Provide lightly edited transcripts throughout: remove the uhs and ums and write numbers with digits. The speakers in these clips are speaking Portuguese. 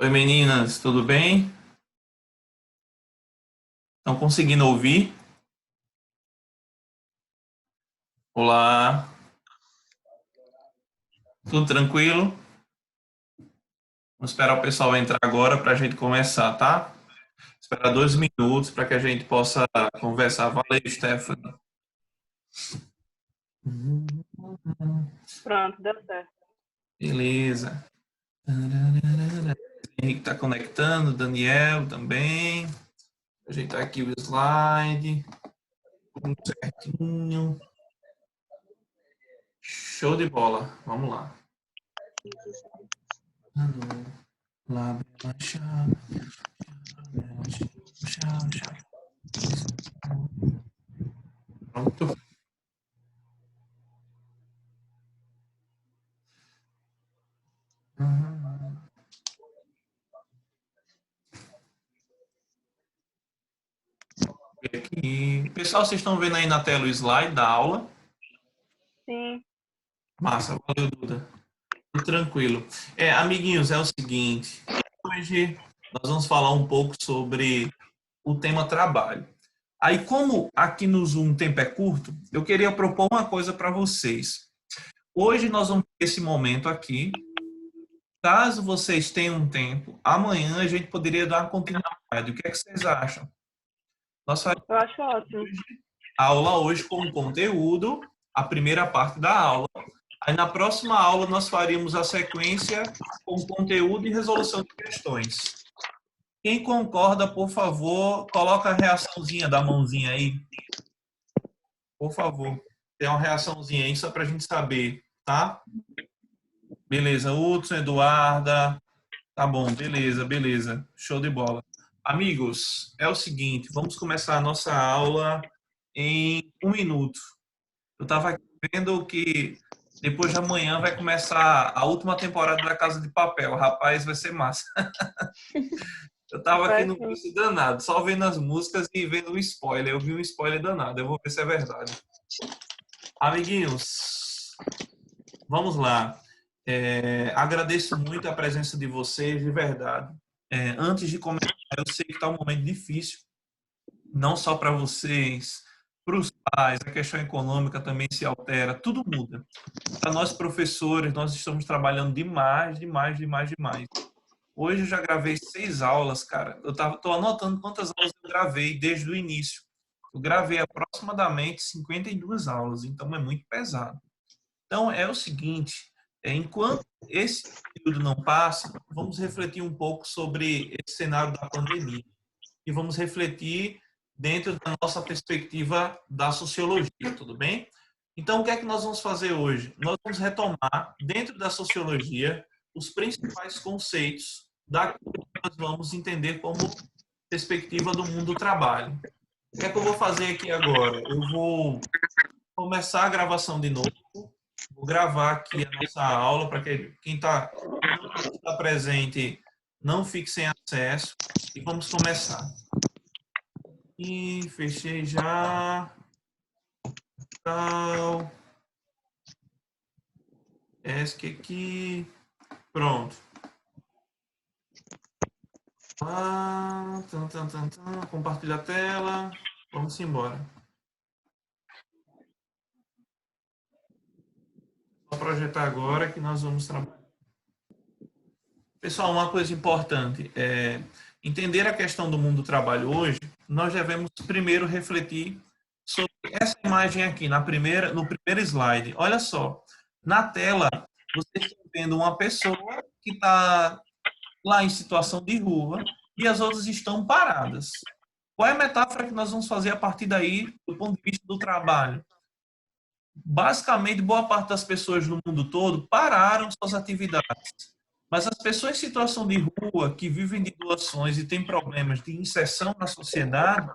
Oi, meninas, tudo bem? Estão conseguindo ouvir? Olá, tudo tranquilo? Vamos esperar o pessoal entrar agora para a gente começar, tá? Esperar 2 minutos para que a gente possa conversar. Valeu, Stephanie. Pronto, deu certo. Beleza. Henrique está conectando, Daniel também. Ajeitar aqui o slide. Tudo certinho. Show de bola. Vamos lá. Lá, pronto. Aqui. Pessoal, vocês estão vendo aí na tela o slide da aula? Sim. Massa, valeu, Duda. Tudo tranquilo. Amiguinhos, é o seguinte. Hoje nós vamos falar um pouco sobre o tema trabalho. Aí, como aqui no Zoom o tempo é curto, eu queria propor uma coisa para vocês. Hoje nós vamos ter esse momento aqui. Caso vocês tenham um tempo, amanhã a gente poderia dar uma continuidade. O que é que vocês acham? Nós faremos Eu acho ótimo. a aula hoje com conteúdo, a primeira parte da aula. Aí na próxima aula nós faríamos a sequência com conteúdo e resolução de questões. Quem concorda, por favor, coloca a reaçãozinha da mãozinha aí. Por favor. Tem uma reaçãozinha aí só para a gente saber, tá? Beleza, Hudson, Eduarda. Tá bom, beleza, beleza. Show de bola. Amigos, é o seguinte, vamos começar a nossa aula em 1 minuto. Eu estava vendo que depois de amanhã vai começar a última temporada da Casa de Papel. Rapaz, vai ser massa. Eu estava aqui no vício danado, só vendo as músicas e vendo um spoiler. Eu vi um spoiler danado, eu vou ver se é verdade. Amiguinhos, vamos lá. Agradeço muito a presença de vocês, de verdade. Antes de começar, eu sei que está um momento difícil, não só para vocês, para os pais, a questão econômica também se altera, tudo muda. Para nós professores, nós estamos trabalhando demais, demais, demais, demais. Hoje eu já gravei 6 aulas, cara. Eu tô anotando quantas aulas eu gravei desde o início. Eu gravei aproximadamente 52 aulas, então é muito pesado. Então é o seguinte, enquanto esse período não passa, vamos refletir um pouco sobre esse cenário da pandemia e vamos refletir dentro da nossa perspectiva da sociologia, tudo bem? Então, o que é que nós vamos fazer hoje? Nós vamos retomar, dentro da sociologia, os principais conceitos daquilo que nós vamos entender como perspectiva do mundo do trabalho. O que é que eu vou fazer aqui agora? Eu vou começar a gravação de novo, vou gravar aqui a nossa aula para que quem está presente não fique sem acesso e vamos começar. E fechei já. Tal. ESC aqui. Pronto. Compartilha a tela. Vamos embora. Vou projetar agora que nós vamos trabalhar. Pessoal, uma coisa importante é entender a questão do mundo do trabalho hoje. Nós devemos primeiro refletir sobre essa imagem aqui no primeiro slide. Olha só, na tela vocês estão vendo uma pessoa que está lá em situação de rua e as outras estão paradas. Qual é a metáfora que nós vamos fazer a partir daí do ponto de vista do trabalho? Basicamente, boa parte das pessoas no mundo todo pararam suas atividades. Mas as pessoas em situação de rua, que vivem de doações e têm problemas de inserção na sociedade,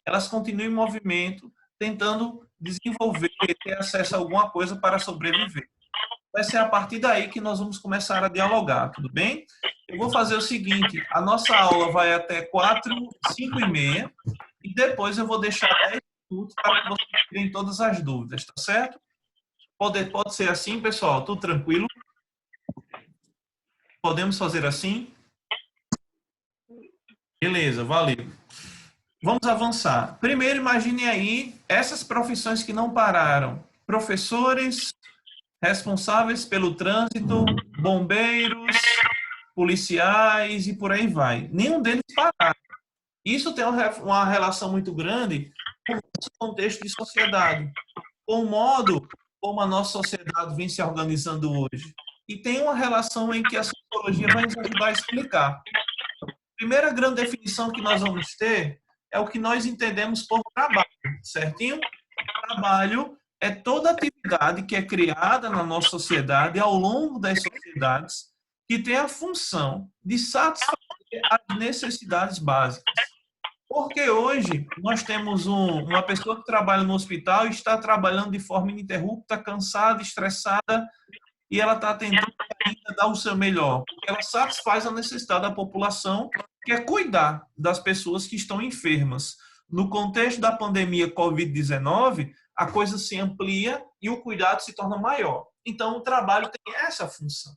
elas continuam em movimento, tentando desenvolver, ter acesso a alguma coisa para sobreviver. Vai ser a partir daí que nós vamos começar a dialogar, tudo bem? Eu vou fazer o seguinte, a nossa aula vai até 5h30, e depois eu vou deixar 10 minutos para que vocês tirem todas as dúvidas, tá certo? Pode ser assim, pessoal? Tudo tranquilo? Podemos fazer assim? Beleza, valeu. Vamos avançar. Primeiro, imagine aí essas profissões que não pararam. Professores, responsáveis pelo trânsito, bombeiros, policiais e por aí vai. Nenhum deles pararam. Isso tem uma relação muito grande com o nosso contexto de sociedade, com o modo como a nossa sociedade vem se organizando hoje. E tem uma relação em que a sociologia vai nos ajudar a explicar. A primeira grande definição que nós vamos ter é o que nós entendemos por trabalho, certinho? Trabalho é toda atividade que é criada na nossa sociedade ao longo das sociedades que tem a função de satisfazer as necessidades básicas. Porque hoje nós temos uma pessoa que trabalha no hospital e está trabalhando de forma ininterrupta, cansada, estressada, e ela está tentando ainda dar o seu melhor. Porque ela satisfaz a necessidade da população, que é cuidar das pessoas que estão enfermas. No contexto da pandemia Covid-19, a coisa se amplia e o cuidado se torna maior. Então, o trabalho tem essa função.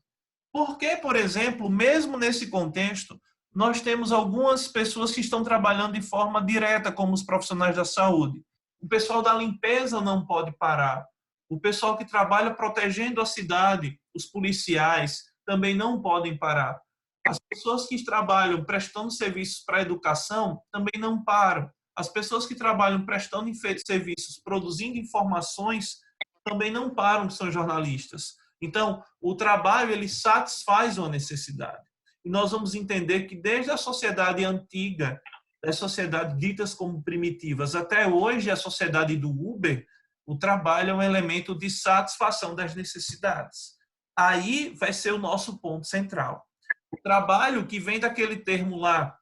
Porque, por exemplo, mesmo nesse contexto, nós temos algumas pessoas que estão trabalhando de forma direta, como os profissionais da saúde. O pessoal da limpeza não pode parar. O pessoal que trabalha protegendo a cidade, os policiais, também não podem parar. As pessoas que trabalham prestando serviços para a educação também não param. As pessoas que trabalham prestando serviços, produzindo informações, também não param, que são jornalistas. Então, o trabalho, ele satisfaz uma necessidade. E nós vamos entender que desde a sociedade antiga, das sociedades ditas como primitivas, até hoje, a sociedade do Uber, o trabalho é um elemento de satisfação das necessidades. Aí vai ser o nosso ponto central. O trabalho, que vem daquele termo lá,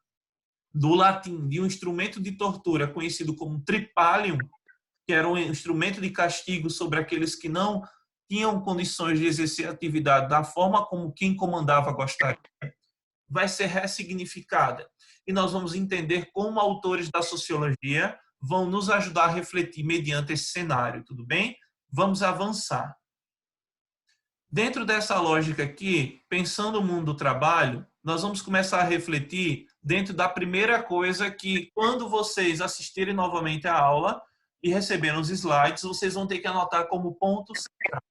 do latim, de um instrumento de tortura conhecido como tripalium, que era um instrumento de castigo sobre aqueles que não tinham condições de exercer a atividade da forma como quem comandava gostaria, vai ser ressignificada. E nós vamos entender como autores da sociologia vão nos ajudar a refletir mediante esse cenário, tudo bem? Vamos avançar. Dentro dessa lógica aqui, pensando no mundo do trabalho, nós vamos começar a refletir dentro da primeira coisa que, quando vocês assistirem novamente a aula e receberem os slides, vocês vão ter que anotar como ponto central.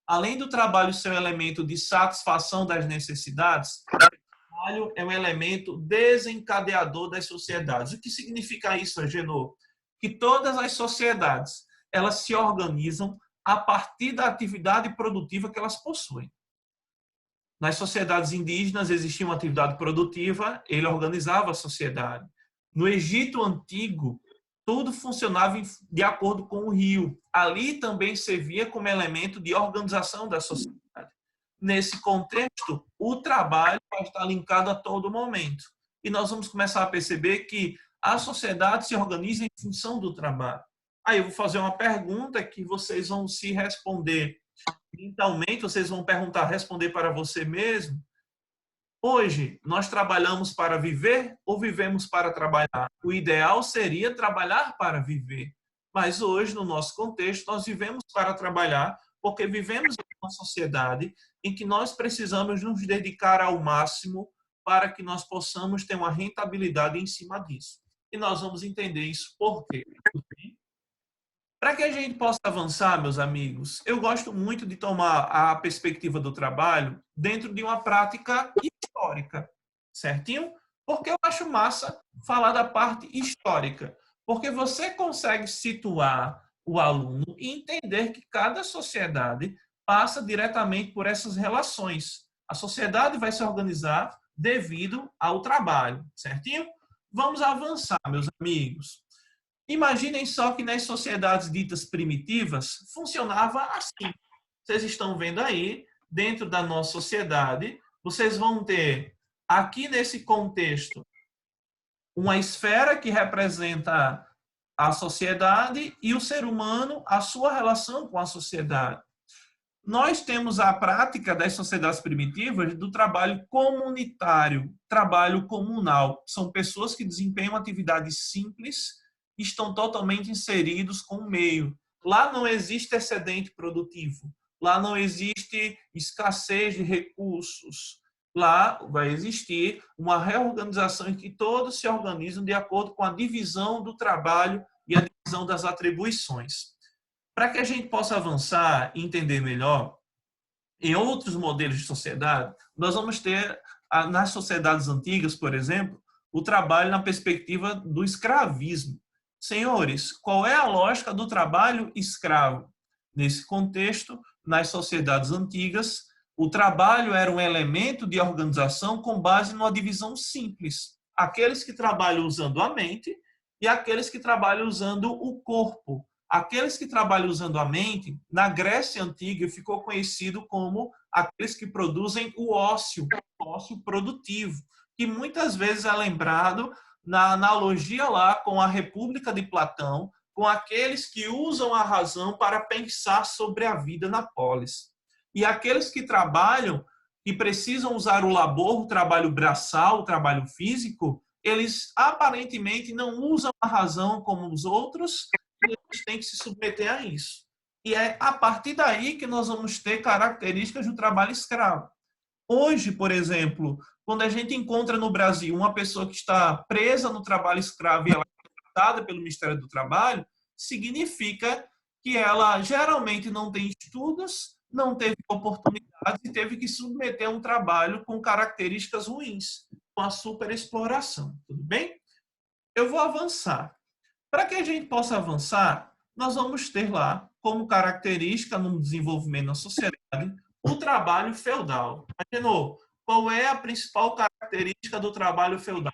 Além do trabalho ser um elemento de satisfação das necessidades, o trabalho é um elemento desencadeador das sociedades. O que significa isso, Agenor? Que todas as sociedades, elas se organizam a partir da atividade produtiva que elas possuem. Nas sociedades indígenas existia uma atividade produtiva, ele organizava a sociedade. No Egito Antigo, tudo funcionava de acordo com o rio. Ali também servia como elemento de organização da sociedade. Nesse contexto, o trabalho vai estar linkado a todo momento. E nós vamos começar a perceber que a sociedade se organiza em função do trabalho. Aí eu vou fazer uma pergunta que vocês vão se responder mentalmente, vocês vão responder para você mesmo. Hoje, nós trabalhamos para viver ou vivemos para trabalhar? O ideal seria trabalhar para viver. Mas hoje, no nosso contexto, nós vivemos para trabalhar porque vivemos em uma sociedade em que nós precisamos nos dedicar ao máximo para que nós possamos ter uma rentabilidade em cima disso. E nós vamos entender isso por quê. Para que a gente possa avançar, meus amigos, eu gosto muito de tomar a perspectiva do trabalho dentro de uma prática histórica, certinho? Porque eu acho massa falar da parte histórica, porque você consegue situar o aluno e entender que cada sociedade passa diretamente por essas relações. A sociedade vai se organizar devido ao trabalho, certinho? Vamos avançar, meus amigos. Imaginem só que nas sociedades ditas primitivas funcionava assim. Vocês estão vendo aí, dentro da nossa sociedade, vocês vão ter, aqui nesse contexto, uma esfera que representa a sociedade e o ser humano, a sua relação com a sociedade. Nós temos a prática das sociedades primitivas do trabalho comunitário, trabalho comunal. São pessoas que desempenham atividades simples e estão totalmente inseridos com o meio. Lá não existe excedente produtivo. Lá não existe escassez de recursos. Lá vai existir uma reorganização em que todos se organizam de acordo com a divisão do trabalho e a divisão das atribuições. Para que a gente possa avançar e entender melhor, em outros modelos de sociedade, nós vamos ter, nas sociedades antigas, por exemplo, o trabalho na perspectiva do escravismo. Senhores, qual é a lógica do trabalho escravo? Nesse contexto, nas sociedades antigas, o trabalho era um elemento de organização com base numa divisão simples. Aqueles que trabalham usando a mente e aqueles que trabalham usando o corpo. Aqueles que trabalham usando a mente, na Grécia Antiga, ficou conhecido como aqueles que produzem o ócio produtivo, que muitas vezes é lembrado na analogia lá com a República de Platão, com aqueles que usam a razão para pensar sobre a vida na polis. E aqueles que trabalham, que precisam usar o labor, o trabalho braçal, o trabalho físico, eles aparentemente não usam a razão como os outros, eles têm que se submeter a isso. E é a partir daí que nós vamos ter características do trabalho escravo. Hoje, por exemplo, quando a gente encontra no Brasil uma pessoa que está presa no trabalho escravo e ela é tratada pelo Ministério do Trabalho, significa que ela geralmente não tem estudos, não teve oportunidades e teve que submeter a um trabalho com características ruins, com a superexploração. Tudo bem? Eu vou avançar. Para que a gente possa avançar, nós vamos ter lá, como característica no desenvolvimento da sociedade, o trabalho feudal. Imaginou? Qual é a principal característica do trabalho feudal?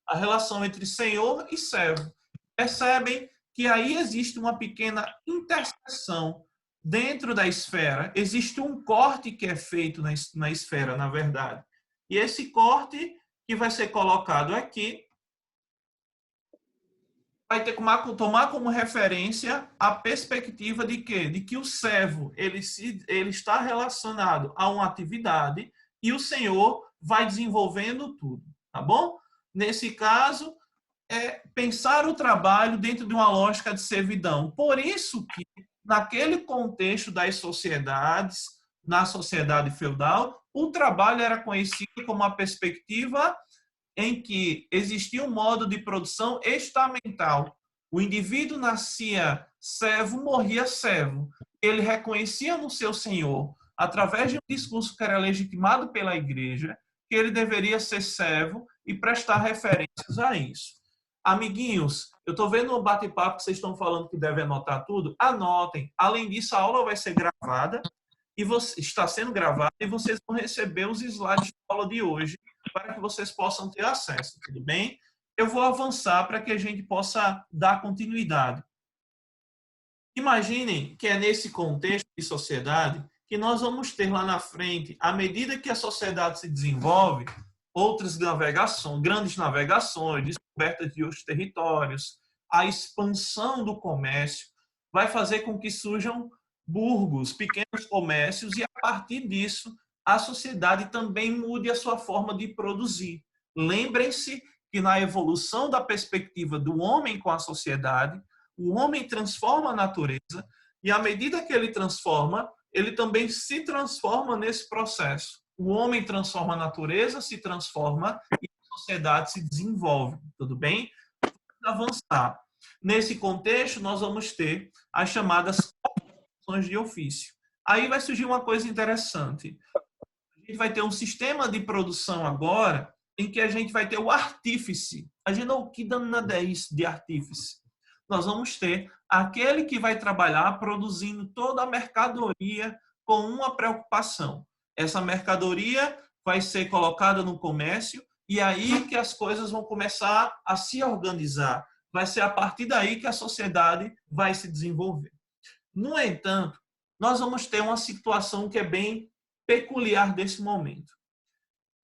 A relação entre senhor e servo. Percebem que aí existe uma pequena interseção dentro da esfera. Existe um corte que é feito na esfera, na verdade. E esse corte que vai ser colocado aqui vai ter que tomar como referência a perspectiva de quê? De que o servo ele está relacionado a uma atividade e o senhor vai desenvolvendo tudo, tá bom? Nesse caso, é pensar o trabalho dentro de uma lógica de servidão. Por isso que, naquele contexto das sociedades, na sociedade feudal, o trabalho era conhecido como a perspectiva em que existia um modo de produção estamental. O indivíduo nascia servo, morria servo. Ele reconhecia no seu senhor, através de um discurso que era legitimado pela igreja, que ele deveria ser servo e prestar referências a isso. Amiguinhos, eu estou vendo um bate-papo que vocês estão falando que devem anotar tudo. Anotem. Além disso, a aula vai ser gravada e está sendo gravada e vocês vão receber os slides da aula de hoje para que vocês possam ter acesso, tudo bem? Eu vou avançar para que a gente possa dar continuidade. Imaginem que é nesse contexto de sociedade que nós vamos ter lá na frente, à medida que a sociedade se desenvolve, outras navegações, grandes navegações, descobertas de outros territórios, a expansão do comércio vai fazer com que surjam burgos, pequenos comércios, e a partir disso a sociedade também mude a sua forma de produzir. Lembrem-se que na evolução da perspectiva do homem com a sociedade, o homem transforma a natureza e à medida que ele transforma, ele também se transforma nesse processo. O homem transforma a natureza, se transforma e a sociedade se desenvolve. Tudo bem? Vamos avançar. Nesse contexto, nós vamos ter as chamadas corporações de ofício. Aí vai surgir uma coisa interessante. A gente vai ter um sistema de produção agora em que a gente vai ter o artífice. A gente não, que danada é isso de artífice? Nós vamos ter aquele que vai trabalhar produzindo toda a mercadoria com uma preocupação. Essa mercadoria vai ser colocada no comércio e aí que as coisas vão começar a se organizar. Vai ser a partir daí que a sociedade vai se desenvolver. No entanto, nós vamos ter uma situação que é bem peculiar desse momento.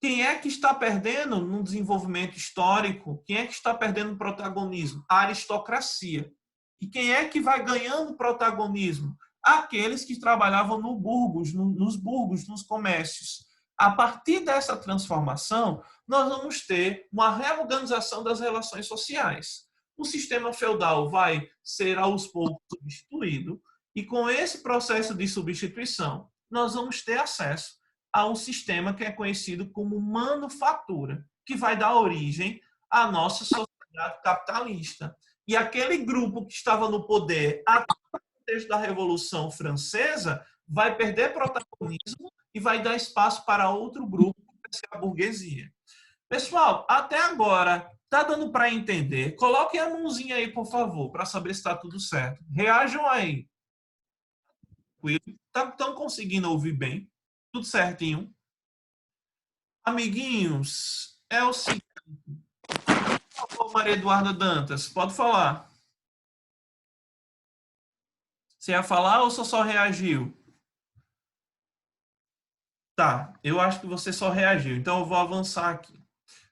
Quem é que está perdendo no desenvolvimento histórico? Quem é que está perdendo protagonismo? A aristocracia. E quem é que vai ganhando protagonismo? Aqueles que trabalhavam no burgos, nos burgos, nos comércios. A partir dessa transformação, nós vamos ter uma reorganização das relações sociais. O sistema feudal vai ser aos poucos substituído, e com esse processo de substituição, nós vamos ter acesso a um sistema que é conhecido como manufatura, que vai dar origem à nossa sociedade capitalista. E aquele grupo que estava no poder até o contexto da Revolução Francesa vai perder protagonismo e vai dar espaço para outro grupo, que vai ser a burguesia. Pessoal, até agora, tá dando para entender? Coloquem a mãozinha aí, por favor, para saber se está tudo certo. Reajam aí. Estão conseguindo ouvir bem? Tudo certinho? Amiguinhos, é o seguinte. Por favor, Maria Eduarda Dantas, pode falar. Você ia falar ou só reagiu? Tá, eu acho que você só reagiu, então eu vou avançar aqui.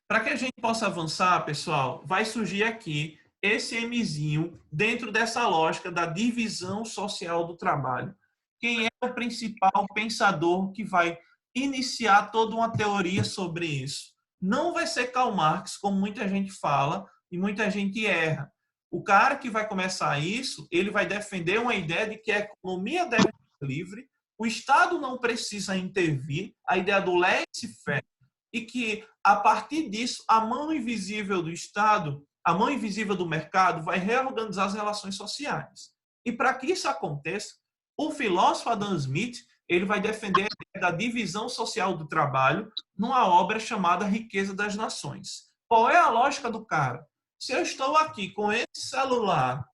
Para que a gente possa avançar, pessoal, vai surgir aqui esse Mzinho dentro dessa lógica da divisão social do trabalho. Quem é o principal pensador que vai iniciar toda uma teoria sobre isso? Não vai ser Karl Marx, como muita gente fala e muita gente erra. O cara que vai começar isso, ele vai defender uma ideia de que a economia deve ser livre, o Estado não precisa intervir, a ideia do laissez-faire, e que, a partir disso, a mão invisível do Estado, a mão invisível do mercado, vai reorganizar as relações sociais. E para que isso aconteça, o filósofo Adam Smith ele vai defender a ideia da divisão social do trabalho numa obra chamada Riqueza das Nações. Qual é a lógica do cara? Se eu estou aqui com esse celular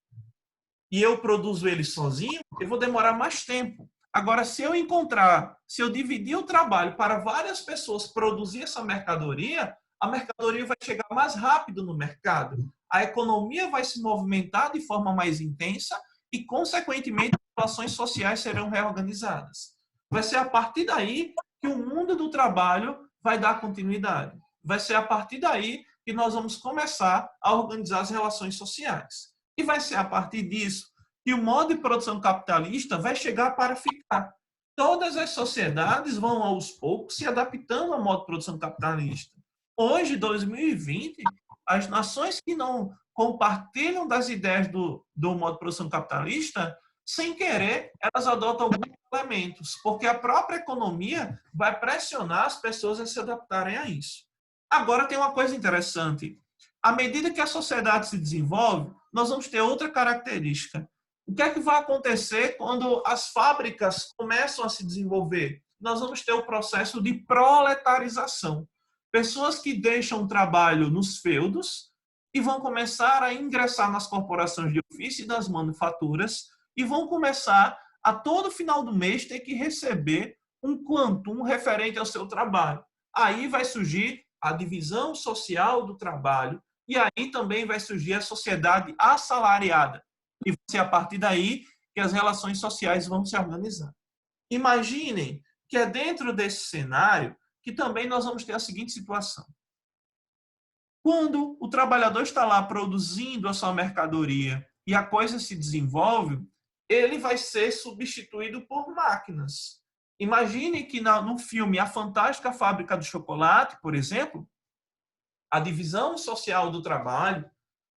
e eu produzo ele sozinho, eu vou demorar mais tempo. Agora, se eu dividir o trabalho para várias pessoas produzir essa mercadoria, a mercadoria vai chegar mais rápido no mercado. A economia vai se movimentar de forma mais intensa e, consequentemente, as relações sociais serão reorganizadas. Vai ser a partir daí que o mundo do trabalho vai dar continuidade. Vai ser a partir daí que nós vamos começar a organizar as relações sociais. E vai ser a partir disso que o modo de produção capitalista vai chegar para ficar. Todas as sociedades vão, aos poucos, se adaptando ao modo de produção capitalista. Hoje, 2020, as nações que não compartilham das ideias do modo de produção capitalista, sem querer, elas adotam alguns elementos, porque a própria economia vai pressionar as pessoas a se adaptarem a isso. Agora, tem uma coisa interessante. À medida que a sociedade se desenvolve, nós vamos ter outra característica. O que é que vai acontecer quando as fábricas começam a se desenvolver? Nós vamos ter o processo de proletarização. Pessoas que deixam o trabalho nos feudos e vão começar a ingressar nas corporações de ofício e das manufaturas e vão começar a todo final do mês ter que receber um quantum referente ao seu trabalho. Aí vai surgir a divisão social do trabalho e aí também vai surgir a sociedade assalariada. E vai ser a partir daí que as relações sociais vão se organizar. Imaginem que é dentro desse cenário que também nós vamos ter a seguinte situação. Quando o trabalhador está lá produzindo a sua mercadoria e a coisa se desenvolve, ele vai ser substituído por máquinas. Imagine que no filme A Fantástica Fábrica de Chocolate, por exemplo, a divisão social do trabalho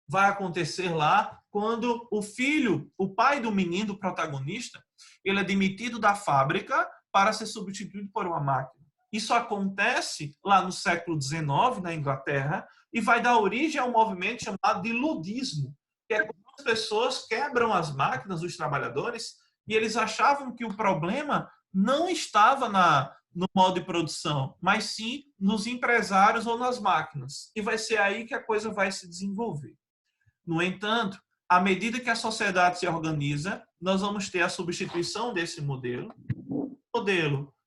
vai acontecer lá quando o filho, o pai do menino, do protagonista, ele é demitido da fábrica para ser substituído por uma máquina. Isso acontece lá no século XIX, na Inglaterra, e vai dar origem a um movimento chamado de ludismo, que é quando as pessoas quebram as máquinas, os trabalhadores, e eles achavam que o problema não estava no modo de produção, mas sim nos empresários ou nas máquinas. E vai ser aí que a coisa vai se desenvolver. No entanto, à medida que a sociedade se organiza, nós vamos ter a substituição desse modelo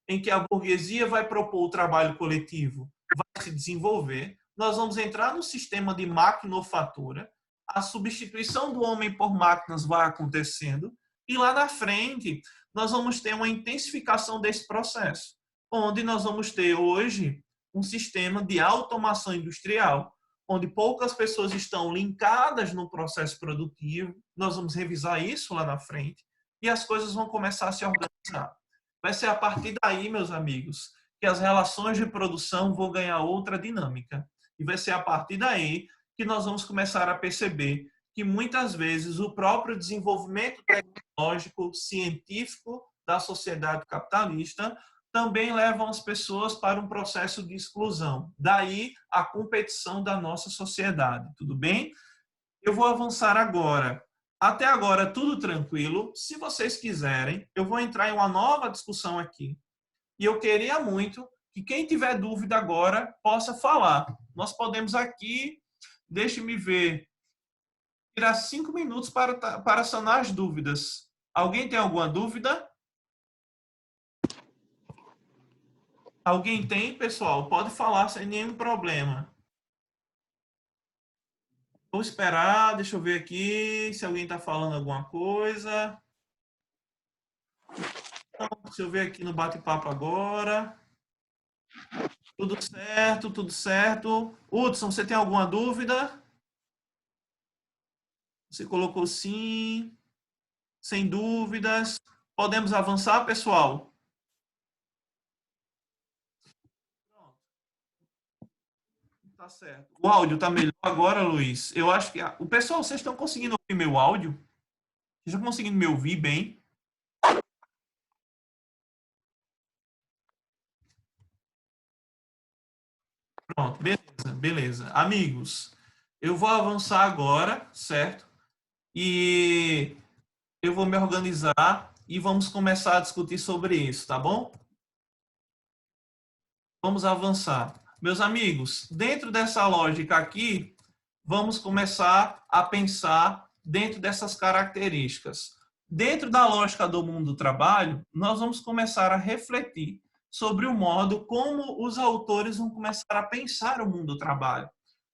em que a burguesia vai propor o trabalho coletivo, vai se desenvolver, nós vamos entrar no sistema de maquinofatura, a substituição do homem por máquinas vai acontecendo, e lá na frente nós vamos ter uma intensificação desse processo, onde nós vamos ter hoje um sistema de automação industrial, onde poucas pessoas estão linkadas no processo produtivo. Nós vamos revisar isso lá na frente e as coisas vão começar a se organizar. Vai ser a partir daí, meus amigos, que as relações de produção vão ganhar outra dinâmica. E vai ser a partir daí que nós vamos começar a perceber que muitas vezes o próprio desenvolvimento tecnológico, científico da sociedade capitalista também levam as pessoas para um processo de exclusão. Daí a competição da nossa sociedade, tudo bem? Eu vou avançar agora. Até agora tudo tranquilo. Se vocês quiserem, eu vou entrar em uma nova discussão aqui. E eu queria muito que quem tiver dúvida agora possa falar. Nós podemos aqui, deixe-me ver, tirar 5 minutos para sanar as dúvidas. Alguém tem alguma dúvida? Alguém tem, pessoal? Pode falar sem nenhum problema. Vou esperar, deixa eu ver aqui se alguém está falando alguma coisa. Então, deixa eu ver aqui no bate-papo agora. Tudo certo, tudo certo. Hudson, você tem alguma dúvida? Você colocou sim, sem dúvidas. Podemos avançar, pessoal? Tá certo. O áudio tá melhor agora, Luiz. Eu acho que o pessoal, vocês estão conseguindo ouvir meu áudio? Vocês estão conseguindo me ouvir bem? Pronto, beleza, beleza. Amigos, eu vou avançar agora, certo? E eu vou me organizar e vamos começar a discutir sobre isso, tá bom? Vamos avançar. Meus amigos, dentro dessa lógica aqui, vamos começar a pensar dentro dessas características. Dentro da lógica do mundo do trabalho, nós vamos começar a refletir sobre o modo como os autores vão começar a pensar o mundo do trabalho.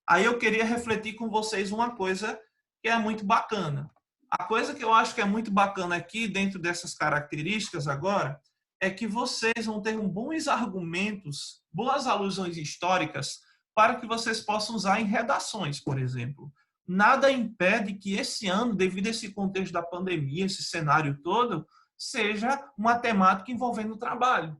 Aí eu queria refletir com vocês uma coisa que é muito bacana. A coisa que eu acho que é muito bacana aqui, dentro dessas características agora, é que vocês vão ter bons argumentos, boas alusões históricas, para que vocês possam usar em redações, por exemplo. Nada impede que esse ano, devido a esse contexto da pandemia, esse cenário todo, seja uma temática envolvendo o trabalho.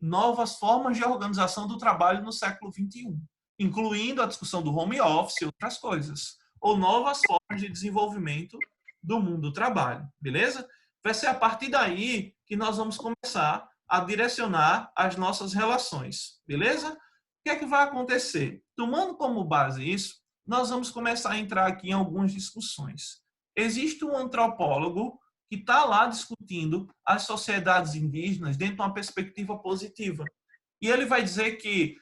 Novas formas de organização do trabalho no século XXI, incluindo a discussão do home office e outras coisas, ou novas formas de desenvolvimento do mundo do trabalho, beleza? Vai ser a partir daí que nós vamos começar a direcionar as nossas relações, beleza? O que é que vai acontecer? Tomando como base isso, nós vamos começar a entrar aqui em algumas discussões. Existe um antropólogo que está lá discutindo as sociedades indígenas dentro de uma perspectiva positiva. E ele vai dizer que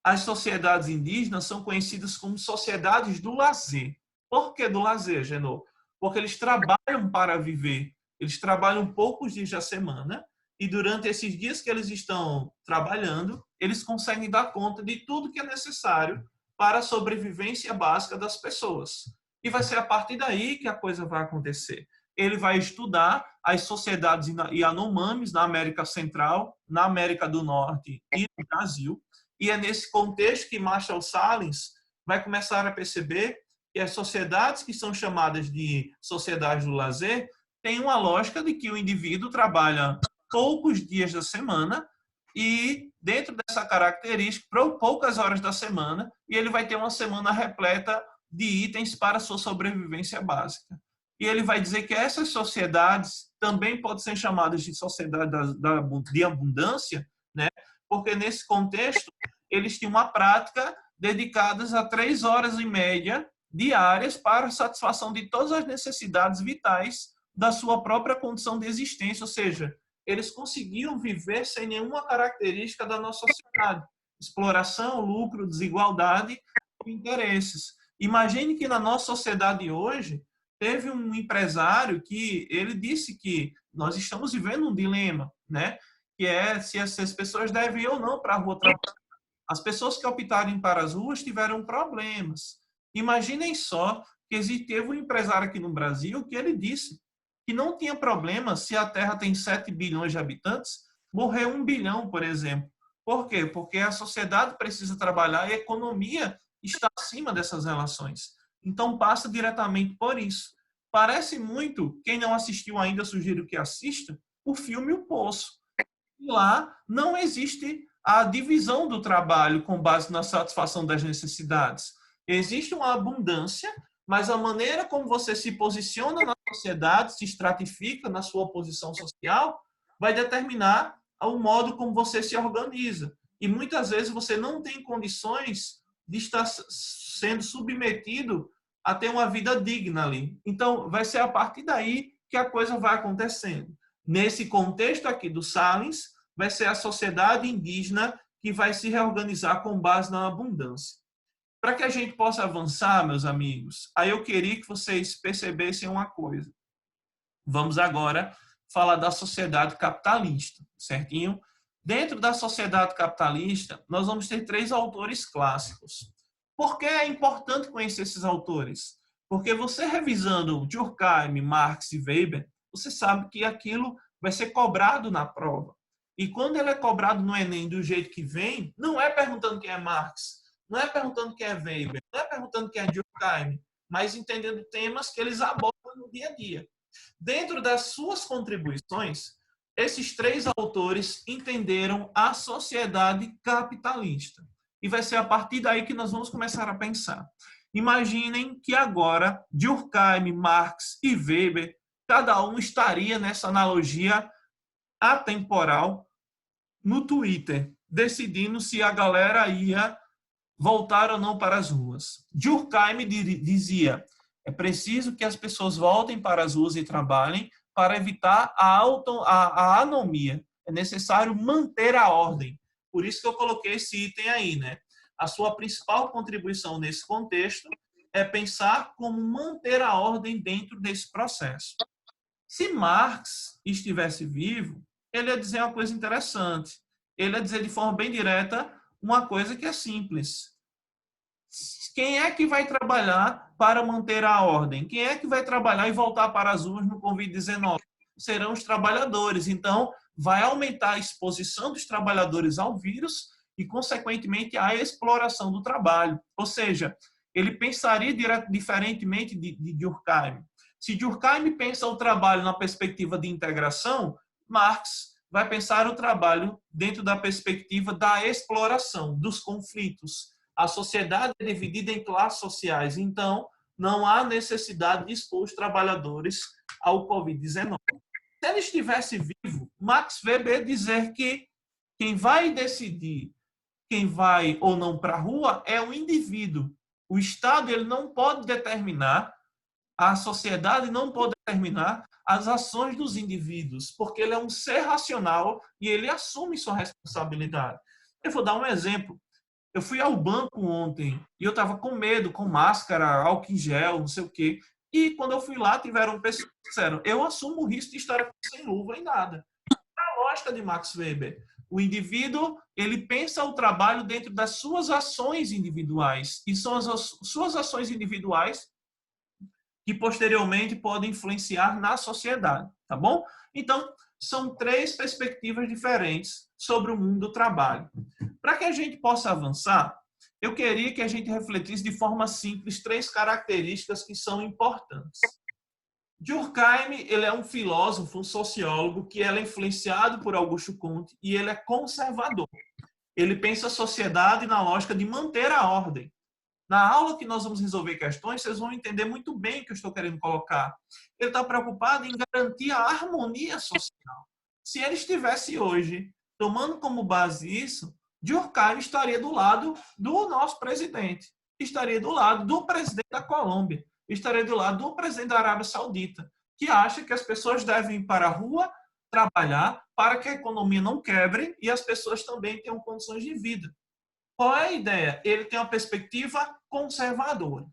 as sociedades indígenas são conhecidas como sociedades do lazer. Por que do lazer, Genô? Porque eles trabalham para viver. Eles trabalham poucos dias da semana e durante esses dias que eles estão trabalhando, eles conseguem dar conta de tudo que é necessário para a sobrevivência básica das pessoas. E vai ser a partir daí que a coisa vai acontecer. Ele vai estudar as sociedades Yanomamis na América Central, na América do Norte e no Brasil. E é nesse contexto que Marshall Salins vai começar a perceber que as sociedades que são chamadas de sociedades do lazer têm uma lógica de que o indivíduo trabalha poucos dias da semana e, dentro dessa característica, poucas horas da semana, e ele vai ter uma semana repleta de itens para a sua sobrevivência básica. E ele vai dizer que essas sociedades também podem ser chamadas de sociedade de abundância, né? Porque nesse contexto eles tinham uma prática dedicadas a 3 horas em média diárias para a satisfação de todas as necessidades vitais da sua própria condição de existência, ou seja, eles conseguiam viver sem nenhuma característica da nossa sociedade. Exploração, lucro, desigualdade e interesses. Imagine que na nossa sociedade hoje teve um empresário que ele disse que nós estamos vivendo um dilema, né? Que é se essas pessoas devem ir ou não para a rua trabalhar. As pessoas que optarem para as ruas tiveram problemas. Imaginem só que teve um empresário aqui no Brasil que ele disse que não tinha problema se a Terra tem 7 bilhões de habitantes, morrer 1 bilhão, por exemplo. Por quê? Porque a sociedade precisa trabalhar e a economia está acima dessas relações. Então, passa diretamente por isso. Parece muito, quem não assistiu ainda, sugiro que assista, o filme O Poço. Lá não existe a divisão do trabalho com base na satisfação das necessidades. Existe uma abundância, mas a maneira como você se posiciona na sociedade, se estratifica na sua posição social, vai determinar o modo como você se organiza. E muitas vezes você não tem condições de estar sendo submetido a ter uma vida digna ali. Então, vai ser a partir daí que a coisa vai acontecendo. Nesse contexto aqui do Salins, vai ser a sociedade indígena que vai se reorganizar com base na abundância. Para que a gente possa avançar, meus amigos, aí eu queria que vocês percebessem uma coisa. Vamos agora falar da sociedade capitalista, certinho? Dentro da sociedade capitalista, nós vamos ter 3 autores clássicos. Por que é importante conhecer esses autores? Porque você revisando Durkheim, Marx e Weber, você sabe que aquilo vai ser cobrado na prova. E quando ele é cobrado no Enem do jeito que vem, não é perguntando quem é Marx, não é perguntando quem é Weber, não é perguntando quem é Durkheim, mas entendendo temas que eles abordam no dia a dia. Dentro das suas contribuições, esses 3 autores entenderam a sociedade capitalista. E vai ser a partir daí que nós vamos começar a pensar. Imaginem que agora Durkheim, Marx e Weber, cada um estaria nessa analogia atemporal no Twitter, decidindo se a galera ia voltar ou não para as ruas. Durkheim dizia: é preciso que as pessoas voltem para as ruas e trabalhem para evitar a anomia. É necessário manter a ordem. Por isso que eu coloquei esse item aí, né? A sua principal contribuição nesse contexto é pensar como manter a ordem dentro desse processo. Se Marx estivesse vivo, ele ia dizer uma coisa interessante. Ele ia dizer de forma bem direta uma coisa que é simples. Quem é que vai trabalhar para manter a ordem? Quem é que vai trabalhar e voltar para as ruas no Covid-19? Serão os trabalhadores. Então, vai aumentar a exposição dos trabalhadores ao vírus e, consequentemente, a exploração do trabalho. Ou seja, ele pensaria diferentemente de Durkheim. Se Durkheim pensa o trabalho na perspectiva de integração, Marx vai pensar o trabalho dentro da perspectiva da exploração, dos conflitos. A sociedade é dividida em classes sociais, então não há necessidade de expor os trabalhadores ao Covid-19. Se ele estivesse vivo, Max Weber ia dizer que quem vai decidir quem vai ou não para a rua é o indivíduo. O Estado ele não pode determinar, a sociedade não pode determinar as ações dos indivíduos, porque ele é um ser racional e ele assume sua responsabilidade. Eu vou dar um exemplo. Eu fui ao banco ontem e eu estava com medo, com máscara, álcool em gel, não sei o quê. E quando eu fui lá, tiveram pessoas que disseram: eu assumo o risco de estar aqui sem luva e nada. A lógica de Max Weber. O indivíduo, ele pensa o trabalho dentro das suas ações individuais. E são as suas ações individuais que posteriormente podem influenciar na sociedade, tá bom? Então, são 3 perspectivas diferentes sobre o mundo do trabalho. Para que a gente possa avançar, eu queria que a gente refletisse de forma simples 3 características que são importantes. Durkheim, ele é um filósofo, um sociólogo que é influenciado por Augusto Comte e ele é conservador. Ele pensa a sociedade na lógica de manter a ordem. Na aula que nós vamos resolver questões, vocês vão entender muito bem o que eu estou querendo colocar. Ele está preocupado em garantir a harmonia social. Se ele estivesse hoje tomando como base isso, Durkheim estaria do lado do nosso presidente, estaria do lado do presidente da Colômbia, estaria do lado do presidente da Arábia Saudita, que acha que as pessoas devem ir para a rua trabalhar para que a economia não quebre e as pessoas também tenham condições de vida. Qual é a ideia? Ele tem uma perspectiva conservadora.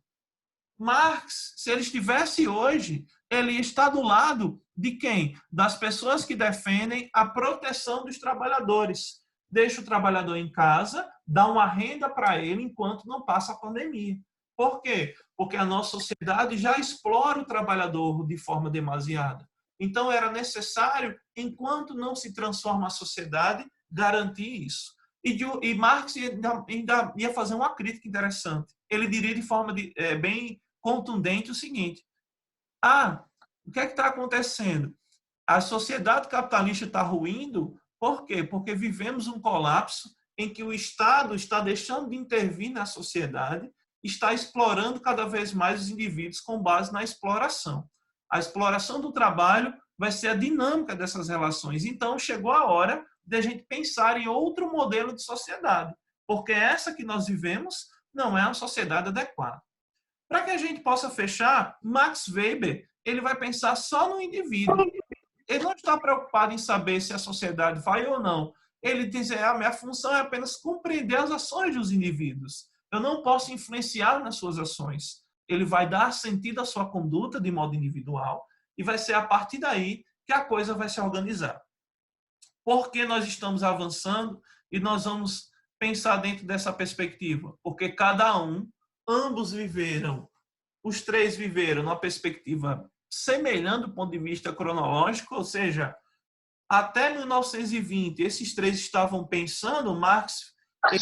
Marx, se ele estivesse hoje, ele está do lado de quem? Das pessoas que defendem a proteção dos trabalhadores. Deixa o trabalhador em casa, dá uma renda para ele enquanto não passa a pandemia. Por quê? Porque a nossa sociedade já explora o trabalhador de forma demasiada. Então, era necessário, enquanto não se transforma a sociedade, garantir isso. E Marx ainda ia fazer uma crítica interessante. Ele diria de forma bem contundente o seguinte: o que é que está acontecendo? A sociedade capitalista está ruindo. Por quê? Porque vivemos um colapso em que o Estado está deixando de intervir na sociedade, está explorando cada vez mais os indivíduos com base na exploração. A exploração do trabalho vai ser a dinâmica dessas relações. Então, chegou a hora de a gente pensar em outro modelo de sociedade, porque essa que nós vivemos não é uma sociedade adequada. Para que a gente possa fechar, Max Weber ele vai pensar só no indivíduo. Ele não está preocupado em saber se a sociedade vai ou não. Ele diz: a minha função é apenas compreender as ações dos indivíduos. Eu não posso influenciar nas suas ações. Ele vai dar sentido à sua conduta de modo individual e vai ser a partir daí que a coisa vai se organizar. Por que nós estamos avançando e nós vamos pensar dentro dessa perspectiva? Porque ambos viveram, os três viveram numa perspectiva semelhante do ponto de vista cronológico, ou seja, até 1920, esses três estavam pensando, Marx, no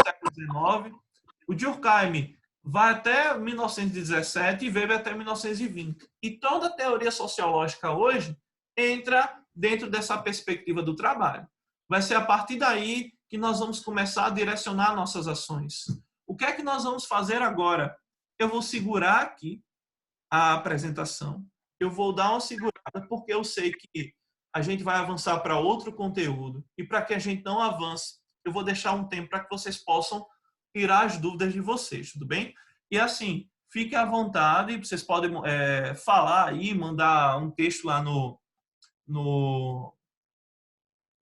século XIX, o Durkheim vai até 1917 e Weber até 1920. E toda a teoria sociológica hoje entra dentro dessa perspectiva do trabalho. Vai ser a partir daí que nós vamos começar a direcionar nossas ações. O que é que nós vamos fazer agora? Eu vou segurar aqui a apresentação. Eu vou dar uma segurada porque eu sei que a gente vai avançar para outro conteúdo. E para que a gente não avance, eu vou deixar um tempo para que vocês possam tirar as dúvidas de vocês, tudo bem? E assim, fiquem à vontade, vocês podem falar aí, mandar um texto lá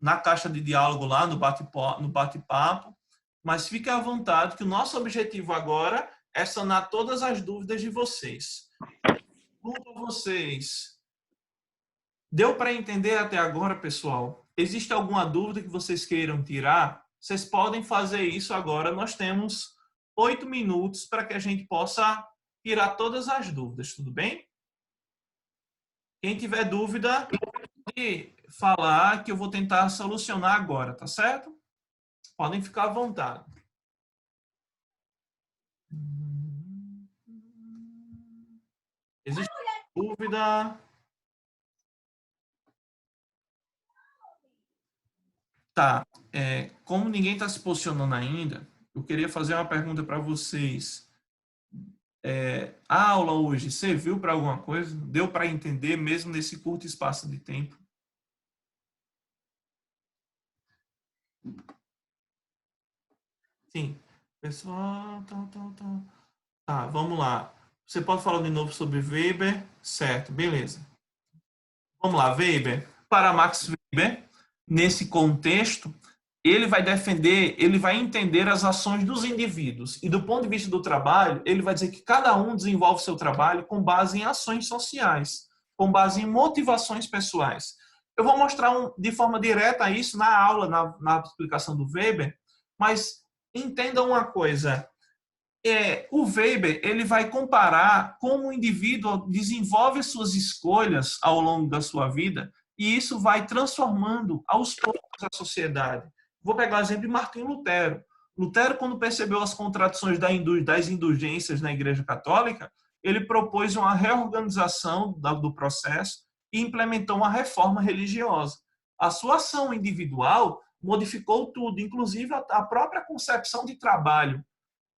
na caixa de diálogo lá, no bate-papo, mas fiquem à vontade que o nosso objetivo agora é sanar todas as dúvidas de vocês. Pergunto a vocês, deu para entender até agora, pessoal? Existe alguma dúvida que vocês queiram tirar? Vocês podem fazer isso agora. Nós temos 8 minutos para que a gente possa tirar todas as dúvidas, tudo bem? Quem tiver dúvida, pode falar que eu vou tentar solucionar agora, tá certo? Podem ficar à vontade. Existe dúvida? Tá. Como ninguém está se posicionando ainda, eu queria fazer uma pergunta para vocês. A aula hoje serviu para alguma coisa? Deu para entender mesmo nesse curto espaço de tempo? Sim. Pessoal, tá, vamos lá. Você pode falar de novo sobre Weber? Certo, beleza. Vamos lá, Weber. Para Max Weber, nesse contexto, ele vai defender, ele vai entender as ações dos indivíduos. E do ponto de vista do trabalho, ele vai dizer que cada um desenvolve seu trabalho com base em ações sociais, com base em motivações pessoais. Eu vou mostrar de forma direta isso na aula, na explicação do Weber, mas entendam uma coisa. O Weber ele vai comparar como o indivíduo desenvolve suas escolhas ao longo da sua vida e isso vai transformando aos poucos a sociedade. Vou pegar o exemplo de Martinho Lutero. Lutero, quando percebeu as contradições das indulgências na Igreja Católica, ele propôs uma reorganização do processo e implementou uma reforma religiosa. A sua ação individual modificou tudo, inclusive a própria concepção de trabalho.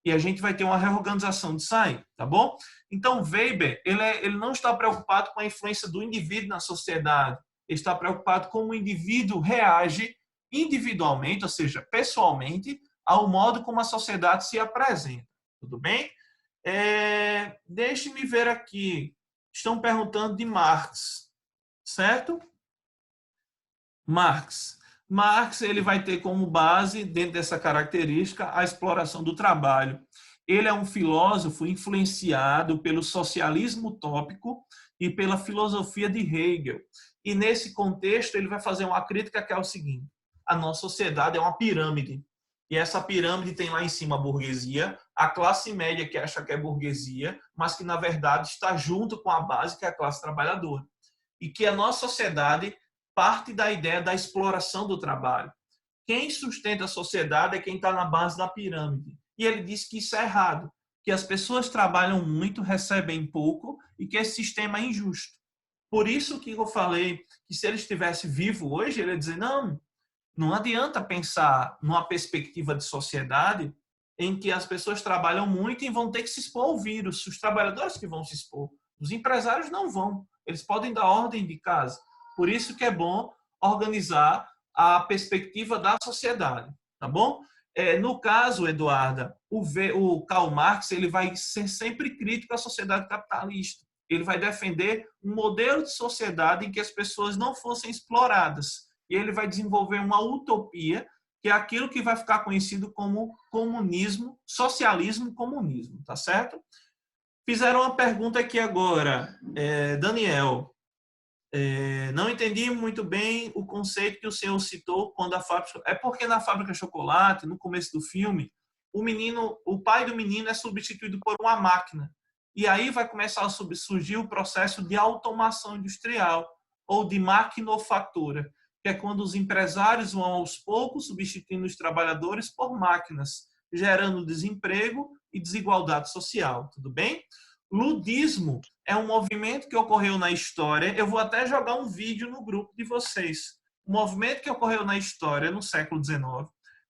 E a gente vai ter uma reorganização disso aí, tá bom? Então, Weber, ele não está preocupado com a influência do indivíduo na sociedade. Ele está preocupado com o indivíduo reage individualmente, ou seja, pessoalmente, ao modo como a sociedade se apresenta. Tudo bem? Deixe-me ver aqui. Estão perguntando de Marx, certo? Marx, ele vai ter como base, dentro dessa característica, a exploração do trabalho. Ele é um filósofo influenciado pelo socialismo utópico e pela filosofia de Hegel. E nesse contexto, ele vai fazer uma crítica que é o seguinte: a nossa sociedade é uma pirâmide. E essa pirâmide tem lá em cima a burguesia, a classe média que acha que é burguesia, mas que, na verdade, está junto com a base, que é a classe trabalhadora. E que a nossa sociedade parte da ideia da exploração do trabalho. quem sustenta a sociedade é quem está na base da pirâmide. E ele diz que isso é errado, que as pessoas trabalham muito, recebem pouco e que esse sistema é injusto. Por isso que eu falei que se ele estivesse vivo hoje, ele ia dizer, não adianta pensar numa perspectiva de sociedade em que as pessoas trabalham muito e vão ter que se expor ao vírus. Os trabalhadores que vão se expor. Os empresários não vão. Eles podem dar ordem de casa. Por isso que é bom organizar a perspectiva da sociedade. Tá bom? No caso, Eduarda, o Karl Marx ele vai ser sempre crítico à sociedade capitalista. Ele vai defender um modelo de sociedade em que as pessoas não fossem exploradas. E ele vai desenvolver uma utopia, que é aquilo que vai ficar conhecido como comunismo, socialismo comunismo, tá certo? Fizeram uma pergunta aqui agora, Daniel, não entendi muito bem o conceito que o senhor citou quando a fábrica... É porque na fábrica de chocolate, no começo do filme, o pai do menino é substituído por uma máquina. E aí vai começar a surgir o processo de automação industrial ou de maquinofatura, que é quando os empresários vão aos poucos substituindo os trabalhadores por máquinas, gerando desemprego e desigualdade social. Tudo bem? Ludismo é um movimento que ocorreu na história. Eu vou até jogar um vídeo no grupo de vocês. Um movimento que ocorreu na história no século XIX,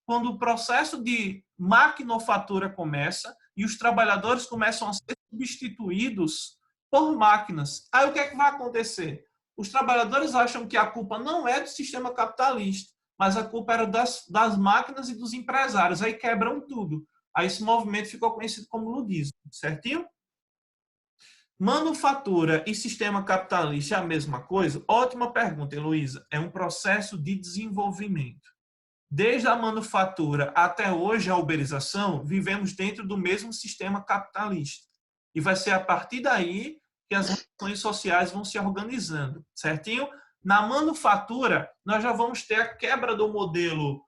quando o processo de maquinofatura começa e os trabalhadores começam a ser substituídos por máquinas. Aí o que é que vai acontecer? Os trabalhadores acham que a culpa não é do sistema capitalista, mas a culpa era das máquinas e dos empresários. Aí quebram tudo. Aí esse movimento ficou conhecido como ludismo, certinho? Manufatura e sistema capitalista é a mesma coisa? Ótima pergunta, Heloísa. É um processo de desenvolvimento. Desde a manufatura até hoje a uberização, vivemos dentro do mesmo sistema capitalista. E vai ser a partir daí que as relações sociais vão se organizando, certinho? Na manufatura, nós já vamos ter a quebra do modelo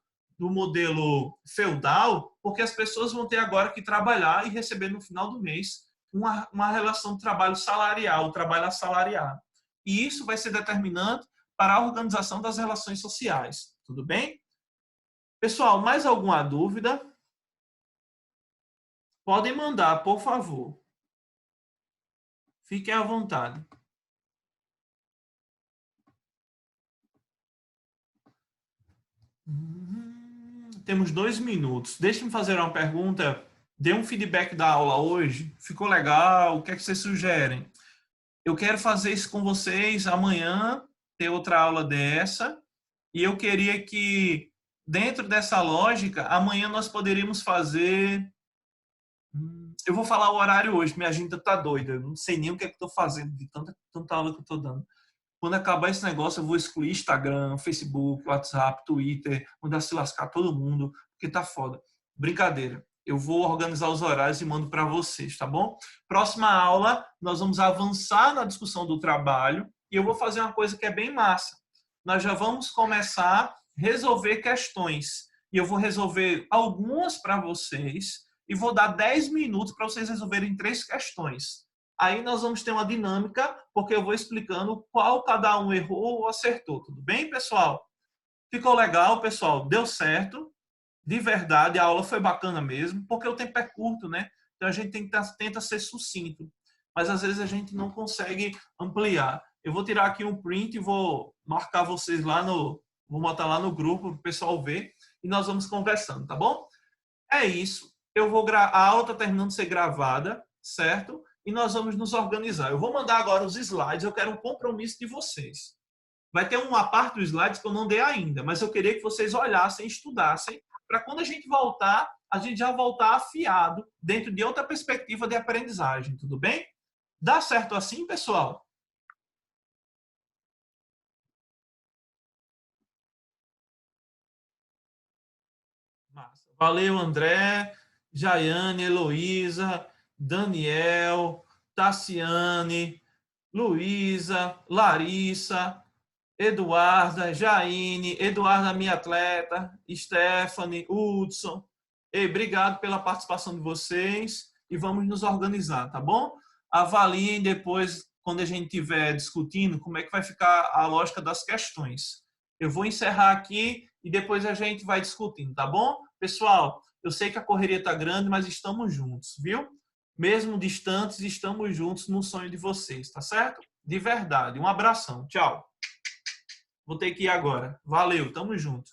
feudal, porque as pessoas vão ter agora que trabalhar e receber no final do mês uma relação de trabalho salarial, trabalho assalariado. E isso vai ser determinante para a organização das relações sociais. Tudo bem? Pessoal, mais alguma dúvida? Podem mandar, por favor. Fiquem à vontade. Temos 2 minutos. Deixe-me fazer uma pergunta. Dê um feedback da aula hoje. Ficou legal? O que é que vocês sugerem? Eu quero fazer isso com vocês amanhã, ter outra aula dessa. E eu queria que, dentro dessa lógica, amanhã nós poderíamos fazer... Eu vou falar o horário hoje, minha agenda tá doida. Eu não sei nem o que é que estou fazendo de tanta aula que eu estou dando. Quando acabar esse negócio, eu vou excluir Instagram, Facebook, WhatsApp, Twitter, mandar se lascar todo mundo, porque tá foda. Brincadeira. Eu vou organizar os horários e mando para vocês, tá bom? Próxima aula, nós vamos avançar na discussão do trabalho e eu vou fazer uma coisa que é bem massa. Nós já vamos começar a resolver questões. E eu vou resolver algumas para vocês e vou dar 10 minutos para vocês resolverem 3 questões. Aí nós vamos ter uma dinâmica, porque eu vou explicando qual cada um errou ou acertou. Tudo bem, pessoal? Ficou legal, pessoal? Deu certo? De verdade, a aula foi bacana mesmo, porque o tempo é curto, né? Então a gente tenta ser sucinto. Mas às vezes a gente não consegue ampliar. Eu vou tirar aqui um print e vou marcar vocês lá no... Vou botar lá no grupo para o pessoal ver. E nós vamos conversando, tá bom? É isso. A aula está terminando de ser gravada, certo? E nós vamos nos organizar. Eu vou mandar agora os slides, eu quero um compromisso de vocês. Vai ter uma parte dos slides que eu não dei ainda, mas eu queria que vocês olhassem, estudassem, para quando a gente voltar, a gente já voltar afiado dentro de outra perspectiva de aprendizagem, tudo bem? Dá certo assim, pessoal? Massa. Valeu, André, Jaiane, Heloísa, Daniel, Tassiane, Luísa, Larissa, Eduarda, Jaine, Eduarda, minha atleta, Stephanie, Hudson. Ei, obrigado pela participação de vocês e vamos nos organizar, tá bom? Avaliem depois, quando a gente estiver discutindo, como é que vai ficar a lógica das questões. Eu vou encerrar aqui e depois a gente vai discutindo, tá bom? Pessoal, eu sei que a correria tá grande, mas estamos juntos, viu? Mesmo distantes, estamos juntos no sonho de vocês, tá certo? De verdade. Um abração. Tchau. Vou ter que ir agora. Valeu, tamo junto.